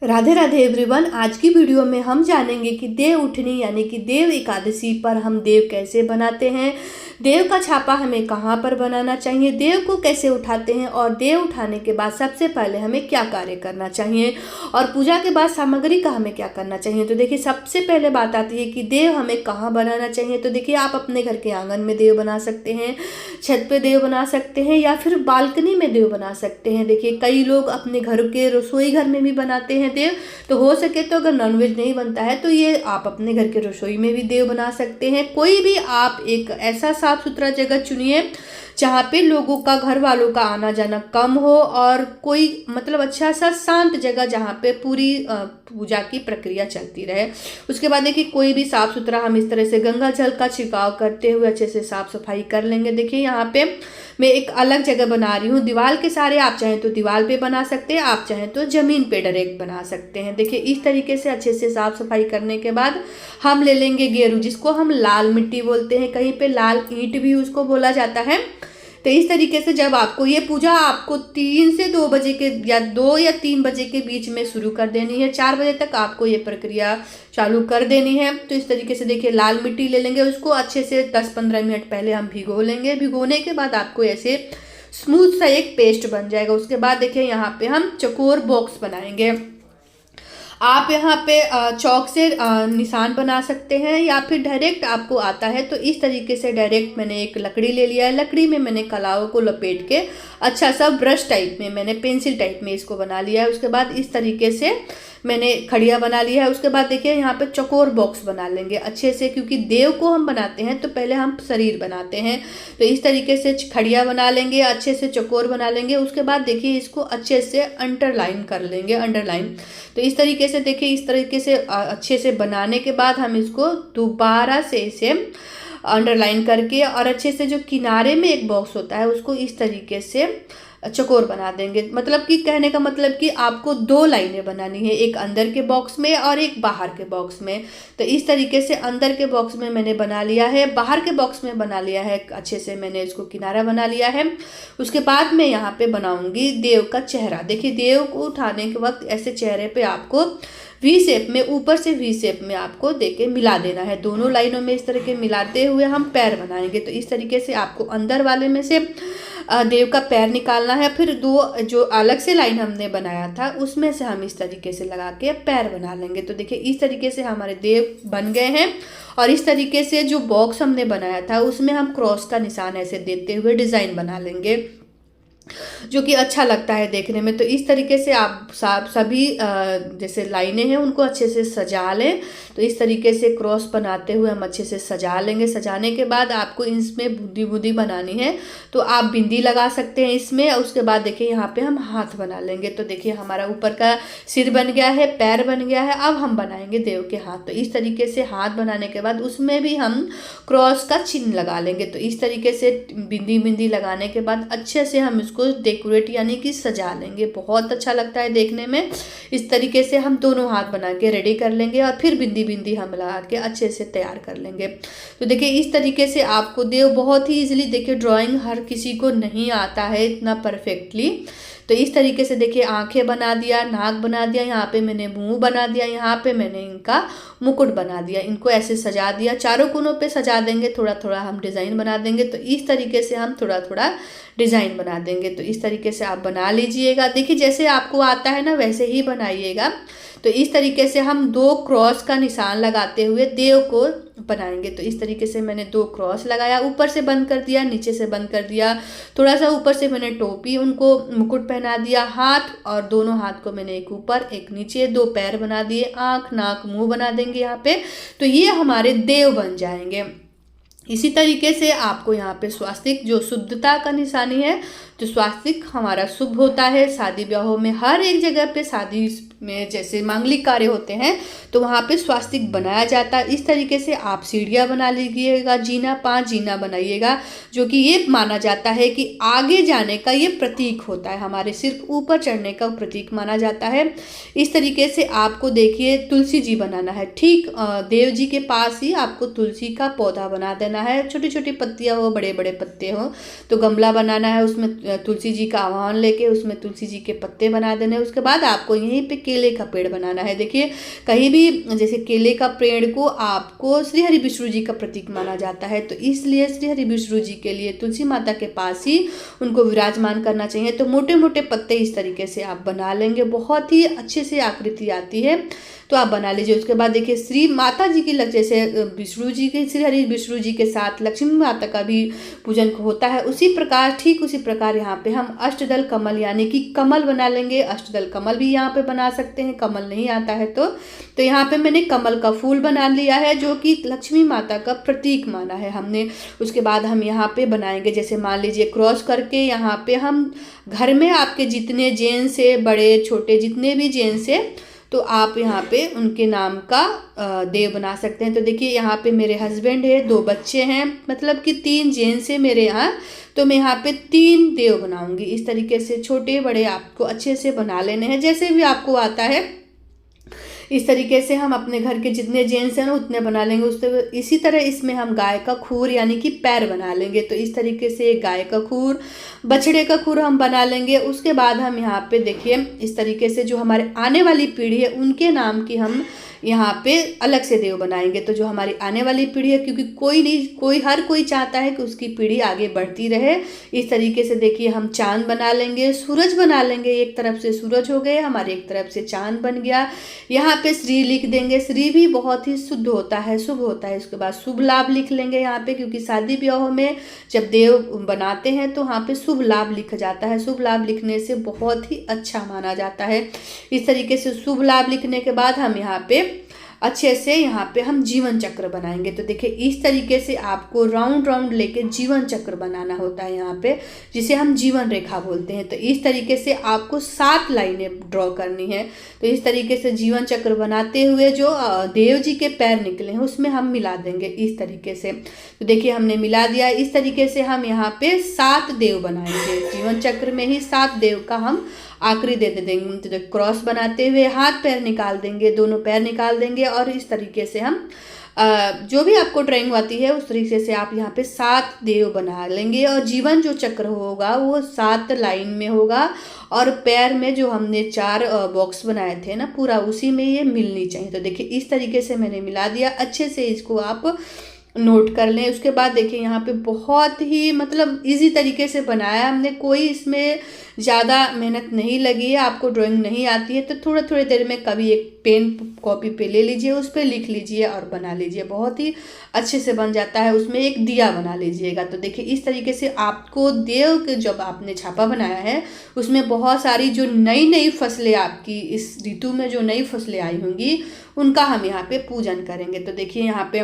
Radhe Radhe everyone. आज की video में हम जानेंगे कि देव उठनी यानी कि देव एकादशी पर हम देव कैसे बनाते हैं, देव का छापा हमें कहाँ पर बनाना चाहिए, देव को कैसे उठाते हैं और देव उठाने के बाद सबसे पहले हमें क्या कार्य करना चाहिए और पूजा के बाद सामग्री का हमें क्या करना चाहिए। तो देखिए, सबसे पहले बात आती है कि देव हमें कहाँ बनाना चाहिए। तो देखिए, आप अपने घर के आंगन में देव बना सकते हैं, छत पे देव बना सकते हैं या फिर बालकनी में देव बना सकते हैं। देखिए, कई लोग अपने घर के रसोई घर में भी बनाते हैं देव। तो हो सके तो अगर नॉनवेज नहीं बनता है तो ये आप अपने घर के रसोई में भी देव बना सकते हैं। कोई भी आप एक ऐसा साफ सुथरा जगह चुनिए जहाँ पे लोगों का, घर वालों का आना जाना कम हो और कोई मतलब अच्छा सा शांत जगह जहाँ पे पूरी पूजा की प्रक्रिया चलती रहे। उसके बाद देखिए, कोई भी साफ सुथरा हम इस तरह से गंगा जल का छिड़काव करते हुए अच्छे से साफ सफाई कर लेंगे। देखिए, यहाँ पे मैं एक अलग जगह बना रही हूँ दीवार के सहारे। आप चाहें तो दीवार पे बना सकते हैं, आप चाहें तो जमीन पे डायरेक्ट बना सकते हैं। देखिए, इस तरीके से अच्छे से साफ सफाई करने के बाद हम ले लेंगे गेरू, जिसको हम लाल मिट्टी बोलते हैं, कहीं पे लाल ईंट भी उसको बोला जाता है। तो इस तरीके से जब आपको ये पूजा आपको 3 से 2 बजे के या 2 या 3 बजे के बीच में शुरू कर देनी है, 4 बजे तक आपको ये प्रक्रिया चालू कर देनी है। तो इस तरीके से देखिए, लाल मिट्टी ले लेंगे, उसको अच्छे से 10-15 मिनट पहले हम भिगो लेंगे। भिगोने के बाद आपको ऐसे स्मूथ सा एक पेस्ट बन जाएगा। उसके बाद देखिए, यहाँ पे हम चकोर बॉक्स बनाएंगे। आप यहाँ पे चौक से निशान बना सकते हैं या फिर डायरेक्ट आपको आता है तो इस तरीके से डायरेक्ट मैंने एक लकड़ी ले लिया है। लकड़ी में मैंने कलाओं को लपेट के अच्छा सा ब्रश टाइप में, मैंने पेंसिल टाइप में इसको बना लिया है। उसके बाद इस तरीके से मैंने खड़िया बना लिया है। उसके बाद देखिए, यहाँ पे चकोर बॉक्स बना लेंगे अच्छे से, क्योंकि देव को हम बनाते हैं तो पहले हम शरीर बनाते हैं। तो इस तरीके से खड़िया बना लेंगे, अच्छे से चकोर बना लेंगे। उसके बाद देखिए, इसको अच्छे से अंडरलाइन कर लेंगे, अंडरलाइन। तो इस तरीके से देखिए, इस तरीके से अच्छे से बनाने के बाद हम इसको दोबारा से इसे अंडरलाइन करके और अच्छे से जो किनारे में एक बॉक्स होता है उसको इस तरीके से चकोर बना देंगे। मतलब कि कहने का मतलब कि आपको 2 लाइनें बनानी है, एक अंदर के बॉक्स में और एक बाहर के बॉक्स में। तो इस तरीके से अंदर के बॉक्स में मैंने बना लिया है, बाहर के बॉक्स में बना लिया है, अच्छे से मैंने इसको किनारा बना लिया है। उसके बाद मैं यहाँ पे बनाऊंगी देव का चेहरा। देखिए, देव को उठाने के वक्त ऐसे चेहरे पे आपको वी शेप में, ऊपर से वी शेप में आपको देके मिला देना है। दोनों लाइनों में इस तरह के मिलाते हुए हम पैर बनाएंगे। तो इस तरीके से आपको अंदर वाले में से देव का पैर निकालना है, फिर 2 जो अलग से लाइन हमने बनाया था उसमें से हम इस तरीके से लगा के पैर बना लेंगे। तो देखिए, इस तरीके से हमारे देव बन गए हैं। और इस तरीके से जो बॉक्स हमने बनाया था उसमें हम क्रॉस का निशान ऐसे देते हुए डिज़ाइन बना लेंगे, जो कि अच्छा लगता है देखने में। तो इस तरीके से आप सभी जैसे लाइनें हैं उनको अच्छे से सजा लें। तो इस तरीके से क्रॉस बनाते हुए हम अच्छे से सजा लेंगे। सजाने के बाद आपको इसमें बूंदी बूंदी बनानी है तो आप बिंदी लगा सकते हैं इसमें। उसके बाद देखिए, यहाँ पे हम हाथ बना लेंगे। तो देखिए, हमारा ऊपर का सिर बन गया है, पैर बन गया है। अब हम बनाएंगे देव के हाथ। तो इस तरीके से हाथ बनाने के बाद उसमें भी हम क्रॉस का चिन्ह लगा लेंगे। तो इस तरीके से बिंदी बिंदी लगाने के बाद अच्छे से हम इसको डेकोरेट यानी कि सजा लेंगे। बहुत अच्छा लगता है देखने में। इस तरीके से हम दोनों हाथ बना के रेडी कर लेंगे और फिर बिंदी बिंदी हम लगा के अच्छे से तैयार कर लेंगे। तो देखिए, इस तरीके से आपको देव बहुत ही इजीली, देखिए ड्राइंग हर किसी को नहीं आता है इतना परफेक्टली। तो इस तरीके से देखिए, आंखें बना दिया, नाक बना दिया, यहाँ पे मैंने मुंह बना दिया, यहाँ पे मैंने इनका मुकुट बना दिया। इनको ऐसे सजा दिया, चारों कोनों पे सजा देंगे, थोड़ा थोड़ा हम डिज़ाइन बना देंगे। तो इस तरीके से हम थोड़ा थोड़ा डिज़ाइन बना देंगे। तो इस तरीके से आप बना लीजिएगा। देखिए, जैसे आपको आता है ना वैसे ही बनाइएगा। तो इस तरीके से हम 2 क्रॉस का निशान लगाते हुए देव को बनाएंगे। तो इस तरीके से मैंने 2 क्रॉस लगाया, ऊपर से बंद कर दिया, नीचे से बंद कर दिया, थोड़ा सा ऊपर से मैंने टोपी, उनको मुकुट पहना दिया, हाथ और दोनों हाथ को मैंने एक ऊपर एक नीचे, 2 पैर बना दिए, आँख नाक मुंह बना देंगे यहाँ पे। तो ये हमारे देव बन जाएंगे। इसी तरीके से आपको यहाँ पे स्वास्तिक, जो शुद्धता का निशानी है, जो स्वास्तिक हमारा शुभ होता है शादी ब्याहों में, हर एक जगह पे शादी में जैसे मांगलिक कार्य होते हैं तो वहाँ पे स्वास्तिक बनाया जाता है। इस तरीके से आप सीढ़ियाँ बना लीजिएगा, जीना 5 जीना बनाइएगा, जो कि ये माना जाता है कि आगे जाने का ये प्रतीक होता है, हमारे सिर्फ ऊपर चढ़ने का प्रतीक माना जाता है। इस तरीके से आपको देखिए, तुलसी जी बनाना है। ठीक देव जी के पास ही आपको तुलसी का पौधा बना देना है। छोटी छोटी पत्तियाँ हो, बड़े बड़े पत्ते हो, तो गमला बनाना है, उसमें तुलसी जी का आह्वान लेके उसमें तुलसी जी के पत्ते बना देने। उसके बाद आपको यहीं पे केले का पेड़ बनाना है। देखिए कहीं भी जैसे केले का पेड़ को आपको श्री हरि विष्णु जी का प्रतीक माना जाता है, तो इसलिए श्री हरि विष्णु जी के लिए तुलसी माता के पास ही उनको विराजमान करना चाहिए। तो मोटे मोटे पत्ते इस तरीके से आप बना लेंगे, बहुत ही अच्छे से आकृति आती है तो आप बना लीजिए। उसके बाद देखिए श्री माता जी की जैसे विष्णु जी के श्री हरि विष्णु जी के साथ लक्ष्मी माता का भी पूजन होता है, उसी प्रकार ठीक उसी प्रकार यहाँ पे हम अष्टदल कमल यानी कि कमल बना लेंगे। अष्टदल कमल भी यहाँ पे बना सकते हैं, कमल नहीं आता है तो यहाँ पे मैंने कमल का फूल बना लिया है जो कि लक्ष्मी माता का प्रतीक माना है हमने। उसके बाद हम यहाँ पे बनाएंगे, जैसे मान लीजिए क्रॉस करके यहाँ पे हम घर में आपके जितने जेंट्स है, बड़े छोटे जितने भी जेंट्स है, तो आप यहाँ पे उनके नाम का देव बना सकते हैं। तो देखिए यहाँ पे मेरे हस्बैंड है, 2 बच्चे हैं, मतलब कि 3 जेंट्स है मेरे यहाँ, तो मैं यहाँ पे 3 देव बनाऊंगी। इस तरीके से छोटे बड़े आपको अच्छे से बना लेने हैं, जैसे भी आपको आता है इस तरीके से हम अपने घर के जितने जेंट्स हैं ना उतने बना लेंगे। इसी तरह इसमें हम गाय का खूर यानी कि पैर बना लेंगे। तो इस तरीके से गाय का खूर, बछड़े का खूर हम बना लेंगे। उसके बाद हम यहाँ पे देखिए इस तरीके से जो हमारे आने वाली पीढ़ी है उनके नाम की हम यहाँ पे अलग से देव बनाएंगे। तो जो हमारी आने वाली पीढ़ी है, क्योंकि हर कोई चाहता है कि उसकी पीढ़ी आगे बढ़ती रहे, इस तरीके से देखिए हम चांद बना लेंगे, सूरज बना लेंगे। एक तरफ से सूरज हो गए हमारे, एक तरफ से चांद बन गया। यहाँ पे श्री लिख देंगे, श्री भी बहुत ही शुद्ध होता है, शुभ होता है। उसके बाद शुभ लाभ लिख लेंगे यहाँ पे, क्योंकि शादी ब्याहों में जब देव बनाते हैं तो वहाँ पे शुभ लाभ लिखा जाता है। शुभ लाभ लिखने से बहुत ही अच्छा माना जाता है। इस तरीके से शुभ लाभ लिखने के बाद हम यहाँ पे अच्छे से यहाँ पे हम जीवन चक्र बनाएंगे। तो देखिए इस तरीके से आपको राउंड राउंड लेके जीवन चक्र बनाना होता है यहाँ पे, जिसे हम जीवन रेखा बोलते हैं। तो इस तरीके से आपको 7 लाइनें ड्रॉ करनी है। तो इस तरीके से जीवन चक्र बनाते हुए जो देव जी के पैर निकले हैं उसमें हम मिला देंगे इस तरीके से। तो देखिए हमने मिला दिया। इस तरीके से हम यहाँ पे 7 देव बनाएंगे, जीवन चक्र में ही 7 देव का हम आकृति दे देंगे। तो क्रॉस बनाते हुए हाथ पैर निकाल देंगे, दोनों पैर निकाल देंगे और इस तरीके से हम जो भी आपको ड्राइंग आती है उस तरीके से आप यहाँ पे 7 देव बना लेंगे। और जीवन जो चक्र होगा वो 7 लाइन में होगा और पैर में जो हमने 4 बॉक्स बनाए थे ना पूरा उसी में ये मिलनी चाहिए। तो देखिए इस तरीके से मैंने मिला दिया। अच्छे से इसको आप नोट कर लें। उसके बाद देखिए यहाँ पे बहुत ही मतलब इजी तरीके से बनाया हमने, कोई इसमें ज़्यादा मेहनत नहीं लगी है। आपको ड्राइंग नहीं आती है तो थोड़ी देर में कभी एक पेन कॉपी पे ले लीजिए, उस पर लिख लीजिए और बना लीजिए, बहुत ही अच्छे से बन जाता है। उसमें एक दिया बना लीजिएगा। तो देखिए इस तरीके से आपको देव के जब आपने छापा बनाया है उसमें बहुत सारी जो नई फसलें आपकी इस ऋतु में जो नई फसलें आई होंगी उनका हम यहाँ पे पूजन करेंगे। तो देखिए यहाँ पे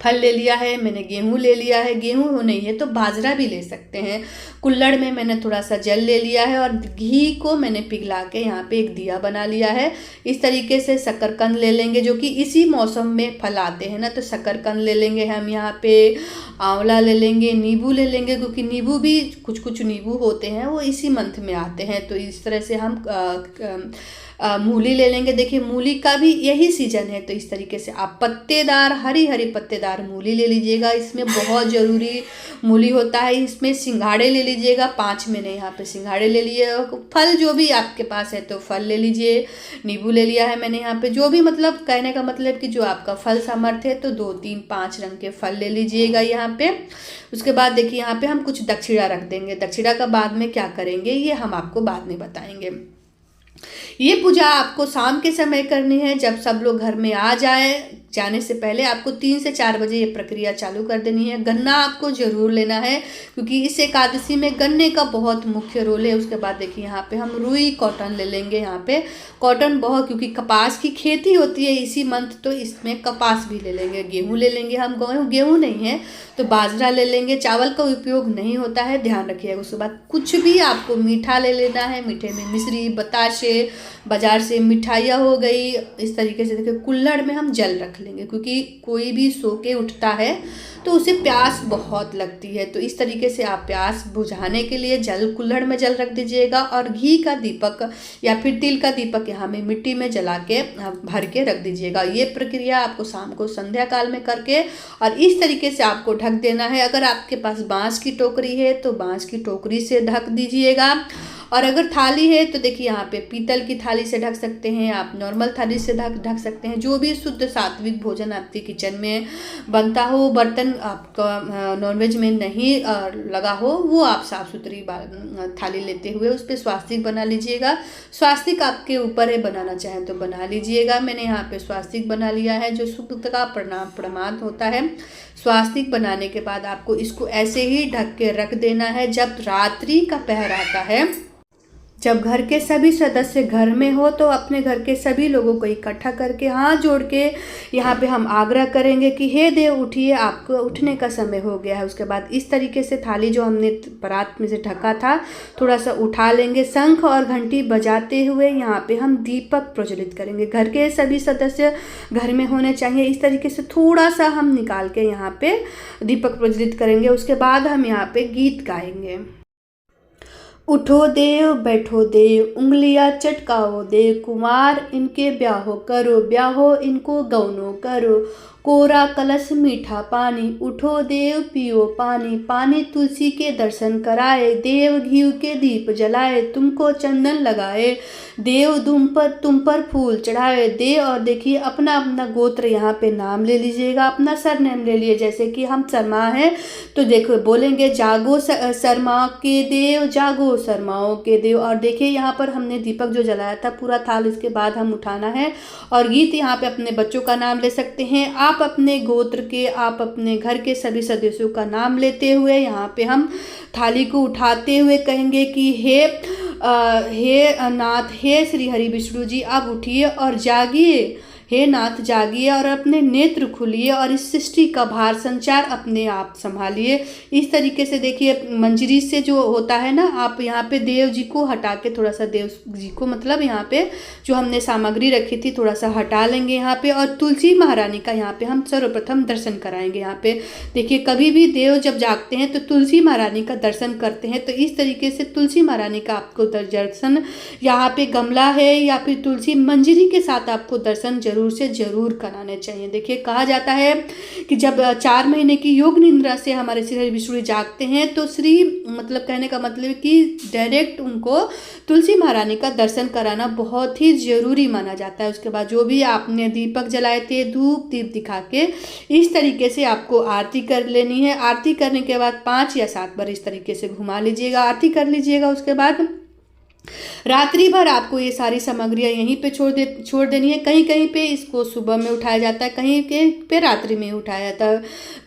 फल ले लिया है मैंने, गेहूं ले लिया है, गेहूं हो नहीं है तो बाजरा भी ले सकते हैं। कुल्हड़ में मैंने थोड़ा सा जल ले लिया है और घी को मैंने पिघला के यहाँ पे एक दिया बना लिया है। इस तरीके से शकरकंद ले लेंगे जो कि इसी मौसम में फल आते हैं ना, तो शकरकंद ले लेंगे हम यहाँ पे, आंवला ले लेंगे, नींबू ले लेंगे क्योंकि नींबू भी कुछ नींबू होते हैं वो इसी मंथ में आते हैं। तो इस तरह से हम मूली ले लेंगे। देखिए मूली का भी यही सीजन है। तो इस तरीके से आप पत्तेदार हरी पत्तेदार मूली ले लीजिएगा। इसमें बहुत ज़रूरी मूली होता है। इसमें सिंघाड़े ले लीजिएगा, 5 मैंने यहाँ पे सिंघाड़े ले लिए। फल जो भी आपके पास है तो फल ले लीजिए। नींबू ले लिया है मैंने यहाँ पे, जो भी मतलब कहने का मतलब कि जो आपका फल सामर्थ्य है तो 2, 3, 5 रंग के फल ले लीजिएगा यहाँ पे। उसके बाद देखिए यहाँ पे हम कुछ दक्षिणा रख देंगे। दक्षिणा का बाद में क्या करेंगे ये हम आपको बाद में बताएंगे। ये पूजा आपको शाम के समय करनी है, जब सब लोग घर में आ जाने से पहले आपको 3 से 4 बजे ये प्रक्रिया चालू कर देनी है। गन्ना आपको जरूर लेना है क्योंकि इस एकादशी में गन्ने का बहुत मुख्य रोल है। उसके बाद देखिए यहाँ पे हम रुई कॉटन ले लेंगे। यहाँ पे कॉटन बहुत, क्योंकि कपास की खेती होती है इसी मंथ, तो इसमें कपास भी ले लेंगे। गेहूँ ले लेंगे हम, गेहूँ नहीं है तो बाजरा ले लेंगे। चावल का उपयोग नहीं होता है, ध्यान रखिएगा। उसके बाद कुछ भी आपको मीठा ले लेना है। मीठे में मिश्री, बताशे, बाजार से मिठाइयाँ हो गई। इस तरीके से देखिए कुल्हड़ में हम जल रख रख लेंगे, क्योंकि कोई भी सो के उठता है तो उसे प्यास बहुत लगती है। तो इस तरीके से आप प्यास बुझाने के लिए कुल्हड़ में जल रख दीजिएगा और घी का दीपक या फिर तिल का दीपक यहाँ में मिट्टी में जला के भर के रख दीजिएगा। ये प्रक्रिया आपको शाम को संध्या काल में करके और इस तरीके से आपको ढक देना है। अगर आपके पास बांस की टोकरी है तो बांस की टोकरी से ढक दीजिएगा, और अगर थाली है तो देखिए यहाँ पे पीतल की थाली से ढक सकते हैं, आप नॉर्मल थाली से ढक सकते हैं। जो भी शुद्ध सात्विक भोजन आपके किचन में बनता हो, बर्तन आपका नॉनवेज में नहीं लगा हो, वो आप साफ़ सुथरी थाली लेते हुए उस पर स्वास्तिक बना लीजिएगा। स्वास्तिक आपके ऊपर है, बनाना चाहें तो बना लीजिएगा। मैंने यहाँ पे स्वास्तिक बना लिया है, जो शुद्ध का प्रमाण होता है। स्वास्तिक बनाने के बाद आपको इसको ऐसे ही ढक के रख देना है। जब रात्रि का पहर आता है, जब घर के सभी सदस्य घर में हो, तो अपने घर के सभी लोगों को इकट्ठा करके हाथ जोड़ के यहाँ पे हम आग्रह करेंगे कि हे देव उठिए, आपको उठने का समय हो गया है। उसके बाद इस तरीके से थाली जो हमने परात में से ढका था थोड़ा सा उठा लेंगे, शंख और घंटी बजाते हुए यहाँ पे हम दीपक प्रज्वलित करेंगे। घर के सभी सदस्य घर में होने चाहिए। इस तरीके से थोड़ा सा हम निकाल के यहाँ पे दीपक प्रज्वलित करेंगे। उसके बाद हम यहाँ पे गीत गाएंगे। उठो देव बैठो देव, उंगलियां चटकाओ देव, कुमार इनके ब्याहो करो, ब्याहो इनको गौनो करो, कोरा कलश मीठा पानी, उठो देव पियो पानी, पानी तुलसी के दर्शन कराए, देव घी के दीप जलाए, तुमको चंदन लगाए, देव तुम पर फूल चढ़ाए दे। और देखिए अपना अपना गोत्र यहाँ पे नाम ले लीजिएगा, अपना सरनेम ले लिए। जैसे कि हम शर्मा हैं तो देखो बोलेंगे जागो शर्मा के देव, जागो शर्माओं के देव। और देखिए यहाँ पर हमने दीपक जो जलाया था पूरा थाल, इसके बाद हम उठाना है और गीत यहाँ पे अपने बच्चों का नाम ले सकते हैं। आप अपने गोत्र के, आप अपने घर के सभी सदस्यों का नाम लेते हुए यहाँ पे हम थाली को उठाते हुए कहेंगे कि हे नाथ, हे श्री हरि विष्णु जी, आप उठिए और जागिए, हे नाथ जागिए और अपने नेत्र खुलिए और इस सृष्टि का भार संचार अपने आप संभालिए। इस तरीके से देखिए मंजरी से जो होता है ना, आप यहाँ पे देव जी को हटा के थोड़ा सा देव जी को मतलब यहाँ पे जो हमने सामग्री रखी थी थोड़ा सा हटा लेंगे यहाँ पे, और तुलसी महारानी का यहाँ पे हम सर्वप्रथम दर्शन कराएंगे। यहाँ पे देखिए कभी भी देव जब जागते हैं तो तुलसी महारानी का दर्शन करते हैं। तो इस तरीके से तुलसी महारानी का आपको दर्शन यहाँ पे गमला है या फिर तुलसी मंजरी के साथ आपको दर्शन जरूर से जरूर कराने चाहिए। देखिए कहा जाता है कि जब 4 महीने की योग निद्रा से हमारे श्री हरि विष्णु जागते हैं तो श्री मतलब कहने का मतलब कि डायरेक्ट उनको तुलसी महारानी का दर्शन कराना बहुत ही जरूरी माना जाता है। उसके बाद जो भी आपने दीपक जलाए थे धूप दीप दिखा के इस तरीके से आपको आरती कर लेनी है। आरती करने के बाद 5 या 7 बार इस तरीके से घुमा लीजिएगा, आरती कर लीजिएगा। उसके बाद रात्रि भर आपको ये सारी सामग्रियाँ यहीं पे छोड़ देनी है। कहीं कहीं पे इसको सुबह में उठाया जाता है, कहीं पे रात्रि में उठाया जाता है,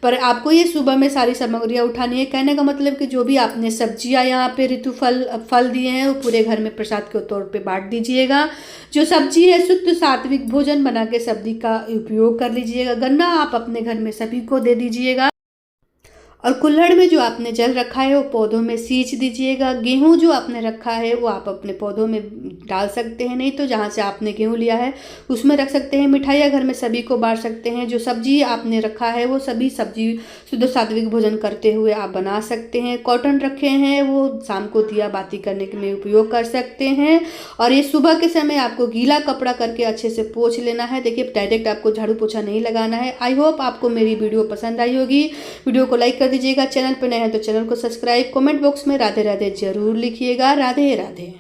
पर आपको ये सुबह में सारी सामग्रियाँ उठानी है। कहने का मतलब कि जो भी आपने सब्जियाँ यहाँ पे ऋतु फल दिए हैं वो पूरे घर में प्रसाद के तौर पे बांट दीजिएगा। जो सब्जी है शुद्ध सात्विक भोजन बना के सब्जी का उपयोग कर लीजिएगा। गन्ना आप अपने घर में सभी को दे दीजिएगा। और कुल्हड़ में जो आपने जल रखा है वो पौधों में सींच दीजिएगा। गेहूं जो आपने रखा है वो आप अपने पौधों में डाल सकते हैं, नहीं तो जहाँ से आपने गेहूं लिया है उसमें रख सकते हैं। मिठाइयाँ घर में सभी को बांट सकते हैं। जो सब्जी आपने रखा है वो सभी सब्जी शुद्ध सात्विक भोजन करते हुए आप बना सकते हैं। कॉटन रखे हैं वो शाम को दिया बाती करने में उपयोग कर सकते हैं। और ये सुबह के समय आपको गीला कपड़ा करके अच्छे से पोंछ लेना है। देखिए डायरेक्ट आपको झाड़ू पोछा नहीं लगाना है। आई होप आपको मेरी वीडियो पसंद आई होगी। वीडियो को लाइक दीजिएगा। चैनल पर नए हैं तो चैनल को सब्सक्राइब, कमेंट बॉक्स में राधे राधे जरूर लिखिएगा। राधे राधे।